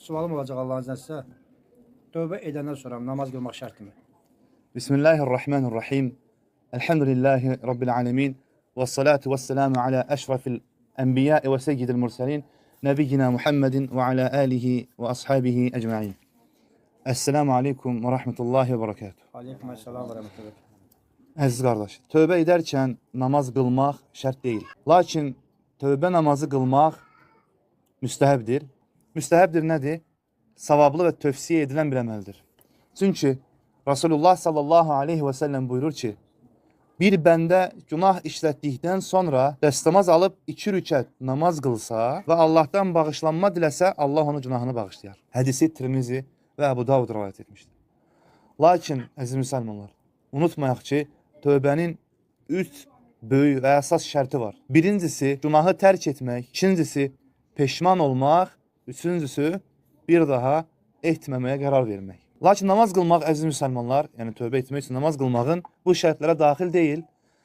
Sualım olacak Allah'ın izniyle. Tövbe edenden sonra namaz kılmak şart mı? Bismillahirrahmanirrahim. Elhamdülillahi Rabbil alemin. Ve salatu ve selamu ala eşrafil enbiya ve seyyidil mursalin. Nebiyyina Muhammedin ve ala alihi ve ashabihi ecma'in. Esselamu aleyküm ve rahmetullahi ve berekatuhu. Aleykümselam ve rahmetullah. Əziz qardaş, tövbə edərkən namaz qılmaq şərt deyil. Lakin tövbə namazı qılmaq müstəhəbdir. Müstəhəbdir nədir? Savablı və tövsiyə edilən bir əməldir. Çünki Rasulullah sallallahu aleyhi və səlləm buyurur ki, bir bəndə günah işlətdikdən sonra dəstəmaz alıb 2 rükət namaz qılsa və Allahdan bağışlanma diləsə, Allah onun günahını bağışlayar. Hədisi Tirmizi və Əbu Davud rivayət etmişdir. Lakin, əziz müsəlmanlar, unutmayaq ki, tövbənin 3 böyük və əsas şərti var. Birincisi, günahı tərk etmək. İkincisi, peşman olmaq. Üçüncüsü, bir daha etməməyə qərar vermək. Lakin namaz qılmaq, əziz müsəlmanlar, yəni tövbə etmək üçün namaz qılmağın bu şərtlərə daxil deyil.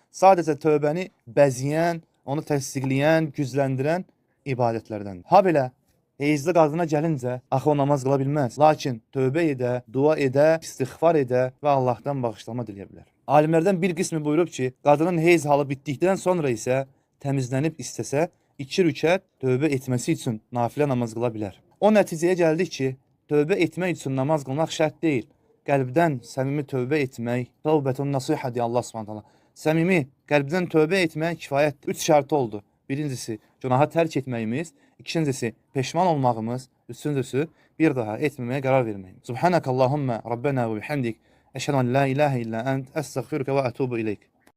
Sadəcə tövbəni bəzəyən, onu təsdiqləyən, gücləndirən ibadətlərdən. Ha belə, heyzli qadına gəlincə, axı o namaz qıla bilməz. Lakin tövbə edə, dua edə, istiğfar edə və Allahdan bağışlama diləyə bilər. Alimlərdən bir qismi buyurub ki, qadının heyz halı bitdikdən sonra isə təmizlənib istəsə, 2 rükət tövbə etməsi üçün nafilə namaz qıla bilər. O nəticəyə gəldik ki, tövbə etmək üçün namaz qılmaq şərt deyil. Qəlbdən səmimi tövbə etmək, tövbətun nəsihə deyə Allah Subhanahu. Səmimi qəlbdən tövbə etmək kifayətdir. 3 şərti oldu. Birincisi, günahı tərk etməyimiz, ikincisi, peşman olmağımız, üçüncüsü, bir daha etməməyə qərar verməyimiz. Subhanakallahumma rabbana və bihamdik, əşhədu an la ilahe illa ent, əstəğfiruka və ətubu ileyk.